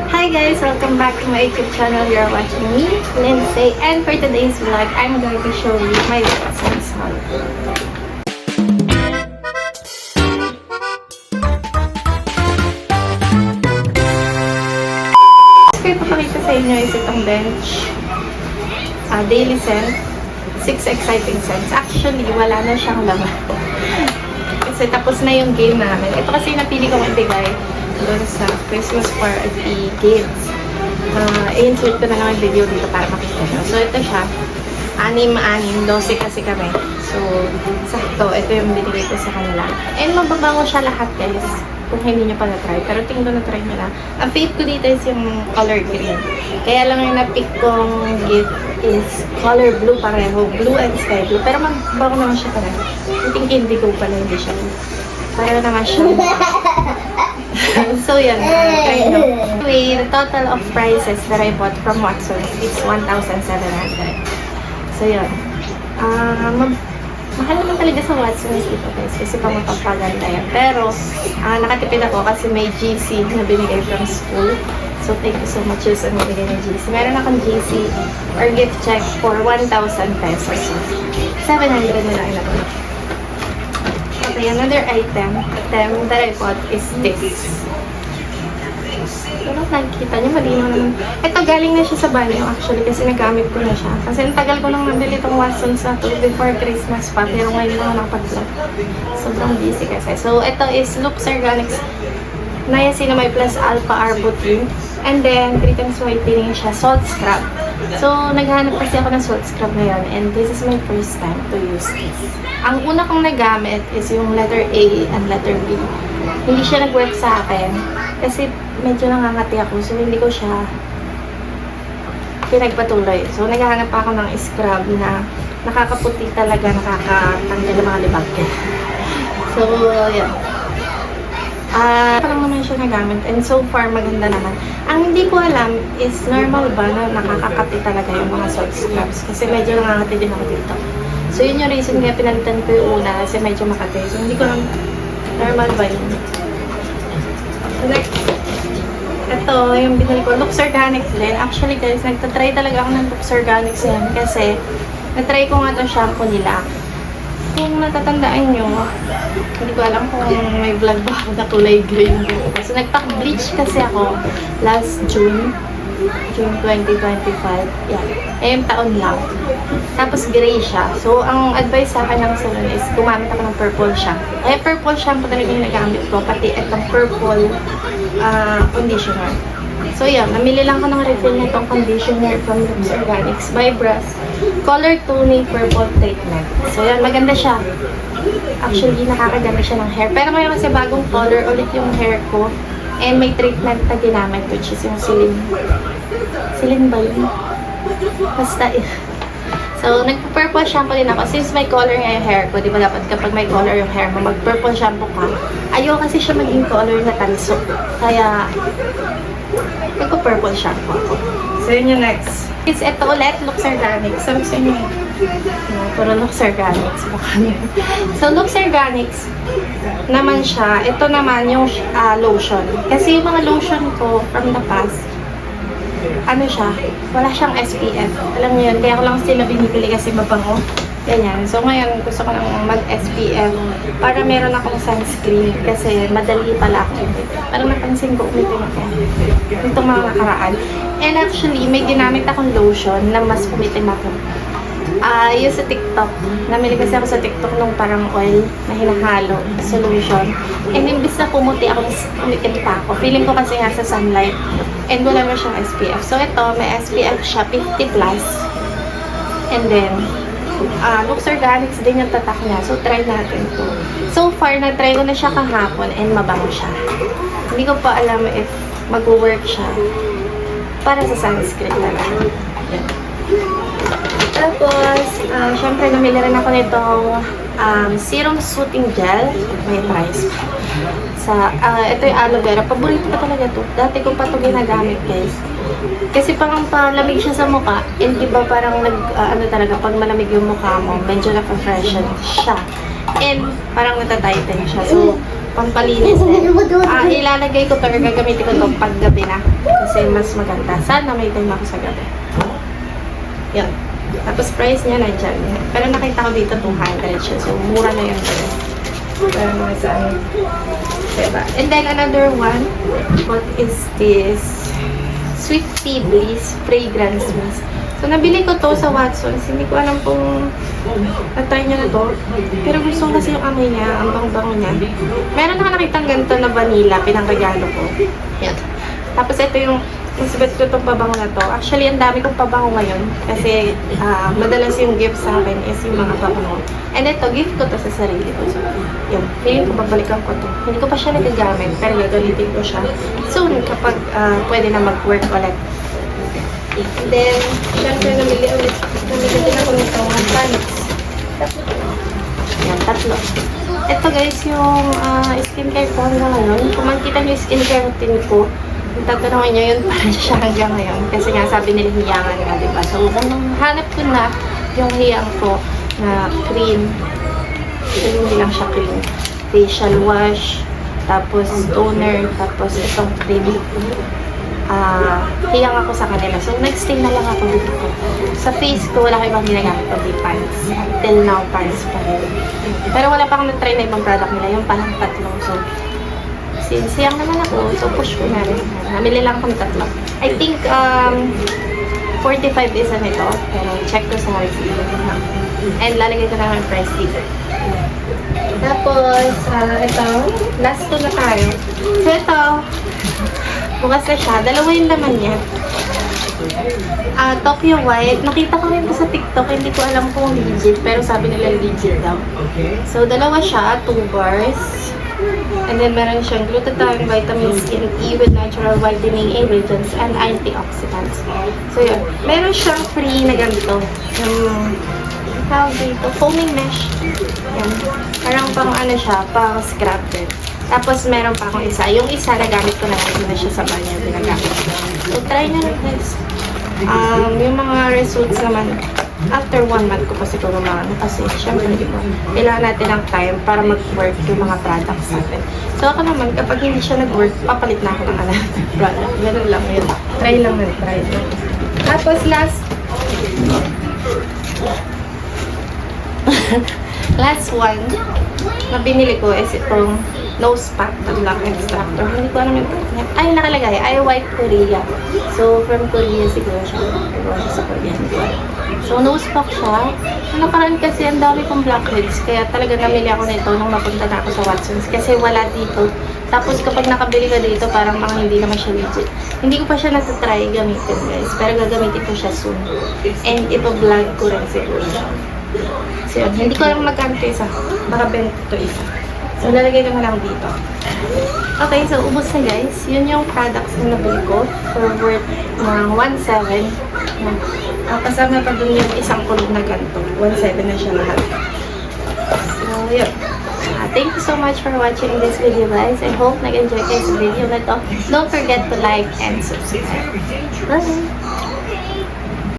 Hi guys! Welcome back to my YouTube channel. You're watching me, Lindsay, and for today's vlog, I'm going to show you my lessons haul. Gusto ko ipapakita sa inyo is itong bench. Daily scent. 6 exciting scents. Actually, wala na siyang laman. Kasi tapos na yung game namin. Ito kasi napili kong ibigay doon sa Christmas party gifts. I-insert ko na lang yung video dito para makita nyo. So, ito siya. 6, 12 kasi kami. So, sakto. Ito yung binigay ko sa kanila. And mababango siya lahat, guys. Kung hindi nyo pa na-try. Pero tingin ko na-try nyo na. Ang favorite ko dito is yung color green. Kaya lang yung na-pick kong gift is color blue pareho. Blue and sky blue. Pero magbago naman siya pareho. I think indigo pala, hindi siya. Pareho naman siya. So, yan. Try nyo. Anyway, the total of prices that I bought from Watsons is 1,700. So, yun. Mahal naman talaga sa Watsons dito, guys. Kasi pang mapagpaganda yan. Pero, nakatipid ako kasi may GC na binigay from school. So, thank you so much sa nabigay ng GC. Meron akong GC or gift check for 1,000 pesos. 700 na lang ito. Okay, another item that I bought is this. Pero nakikita niyo, malinaw naman. Ito, galing na siya sa banyo actually kasi nagamit ko na siya. Kasi ang tagal ko lang nabili itong Watsons na to before Christmas pa. Pero ngayon lang ako nakapag-vlog. Sobrang busy kasi. So, ito is Lux Organics Niacinamide plus Alpha Arbutin. And then, 3 times whitening siya. Salt scrub. So, naghanap kasi ako ng salt scrub ngayon. And this is my first time to use this. Ang una kong nagamit is yung letter A and letter B. Hindi siya nag-work sa akin. Kasi medyo nangangati ako. So, hindi ko siya pinagpatuloy. So, naghahanap ako ng scrub na nakakaputi talaga, nakakatanggal ng mga libag. So, yeah. Parang naman siya nagamit. And so far, maganda naman. Ang hindi ko alam is normal ba na nakakakati talaga yung mga salt scrubs. Kasi medyo nangangati din ako dito. So, yun yung reason kaya pinalitan ko yung una kasi medyo makati. So, hindi ko lang normal ba yun. Next, ito yung binili ko. Lux Organics din. Actually, guys, nagtatry talaga ako ng Lux Organics yan kasi natry ko nga itong shampoo nila. Kung natatandaan nyo, hindi ko alam kung may vlog ba ako na kulay green. So, nagpak-bleach kasi ako last June 2025. Yan. Yung taon lang. Tapos, gray siya. So, ang advice sa akin ng salon is gumamit ako ng purple shampoo. Kaya purple shampoo talaga yung nagamit ko. Pati itong purple conditioner. So, yan. Namili lang ko ng refill na itong conditioner from Lux Organics by Brass. Color Tuning Purple Treatment. So, yan. Maganda siya. Actually, nakakaganda siya ng hair. Pero ngayon kasi bagong color ulit yung hair ko. And may treatment na ginamit, which is yung Celine. Celine ba yun? Basta So, nagpa-purple shampoo din ako. Since may color nga yung hair ko, di ba dapat kapag may color yung hair mo, mag-purple shampoo ka. Ayaw kasi siya maging color na tanso. Kaya, nagpa-purple shampoo ako. So, yun yung next. Is ito ulit, Lux Organics. So, gusto nyo puro Lux Organics. So, Lux Organics naman siya. Ito naman yung lotion. Kasi yung mga lotion ko from the past, ano siya, wala siyang SPF. Alam niyo yun, kaya ko lang sila binibili kasi mabango. Ganyan. So, ngayon, gusto ko nang mag-SPF para meron akong sunscreen kasi madali pala ako umitim. Parang napansin ko umitim ako itong mga nakaraan. And actually, may ginamit akong lotion na mas umitim ako. Yung sa TikTok. Namili kasi ako sa TikTok nung parang oil na hinahalo sa lotion. And imbis na pumuti ako, umitim pa ako. Feeling ko kasi nga sa sunlight. And wala na siyang SPF. So, ito, may SPF siya, 50+. And then, Lux Organics din yung tatak niya. So, try natin to. So far, na-try ko na siya kahapon and mabango siya. Hindi ko pa alam if mag-work siya para sa sunscreen talaga. Yan. Tapos, syempre, namili rin ako nitong serum soothing gel. May price. Ito yung aloe vera. Paborito ko talaga to. Dati ko pa ito ginagamit, guys. Kasi parang palamig siya sa mukha. And diba parang ano talaga, pag malamig yung mukha mo, medyo na-freshen siya. And parang natatighten siya. So, pampalinis din. Ilalagay ko to or gagamitin ko to pag gabi na. Kasi mas maganda. Sana may time ako sa gabi. Yan. Tapos price niya nandyan. Pero nakita ko dito 200 siya. So mura na yun. Pero mga saan. Diba? And then another one. What is this? Sweet Tea Bliss Fragrance Mist. So, nabili ko to sa Watsons. Hindi ko alam kung na-try nyo na to. Pero gusto ko kasi yung amoy niya. Ang bang-bango niya. Meron na nakitang ganito na vanilla. Pinang-regalo ko. Yan. Tapos ito yung sabat ko itong pabango na to. Actually, ang dami kong pabango ngayon. Kasi madalas yung gift sa akin is yung mga pabango. And ito, gift ko to sa sarili ko. So, yun. Feeling ko, babalikan ko to. Hindi ko pa siya nagagamit. Pero gagamitin ko siya soon kapag pwede na mag-work ulit. And then, syempre, namili din ako nito, mga pants. Yan, tatlo. Ito guys, yung skincare ko hanggang ngayon. Kung makikita nyo yung skincare routine ko, yung tatanungin nyo yun, para siya hanggang ngayon. Kasi nga, sabi nila hiyangan nga, diba? So, hanap ko na yung hiyang ko na cream. So, hindi lang siya cream. Facial wash, tapos toner, tapos itong cream. Hiyang ako sa kanila. So, nag-stay na lang ako dito ko. Sa face ko, wala ko ibang ginagamit kundi pants. Till now, pants pa rin. Pero wala pa akong na-try na ibang product nila. Yung parang tatlong. So, since hiyang naman ako, so push ko na rin. Namili lang akong tatlo. I think, 45 isa nito. Pero check ko sa receipt. And lalagay ko na yung price dito. Tapos, ito. Last two na tayo. So, ito. Bukas na siya. Dalawa yung laman niya. Tokyo White. Nakita ko rin ito sa TikTok. Hindi ko alam kung legit. Pero sabi nila legit daw. So, dalawa siya. 2 bars. And then, meron siyang glutathione, vitamin C, and E with natural whitening ingredients and antioxidants. So, yun. Meron siyang free na ganito. Yung tawag dito. Foaming mesh. Yan. Parang pang ano siya. Pang scrub din. Tapos, meron pa akong isa. Yung isa, nagamit ko na lang na siya sa banyo. Ginagamit ko. So, try na lang guys. Yung mga results naman, after 1 month ko pa siguro mga kasi, syempre, di ba, kailangan natin ng time para mag-work yung mga products natin. So, ako naman, kapag hindi siya nag-work, papalit na ako ng product. Ganun lang yun. Try lang na, try. Tapos, last one na binili ko is itong nose pack na black extractor. Hindi ko alam yung ay, nakalagay. I White Korea. So, from Korea siguro siya. Sa Korea. So, nose pack siya. Nakaraan kasi ang dami kong blackheads. Kaya talaga namili ako nito nung napunta na ako sa Watsons. Kasi wala dito. Tapos kapag nakabili ka dito, parang mga hindi naman siya legit. Hindi ko pa siya natatry gamitin guys. Pero gagamitin ko siya soon. And ipa-vlog ko rin siguro siya. So, yun. Hindi ko alam magkano isa. Baka 20 to isa. So, lalagay ko na lang dito. Okay, so ubos na guys. Yun yung products na nabili ko for worth ng 1.7. Kasama pa dun yung isang kulog na ganito. 1.7 na siya lahat. So, yun. Thank you so much for watching this video guys. I hope nag-enjoy kayo sa video na to. Don't forget to like and subscribe. Bye!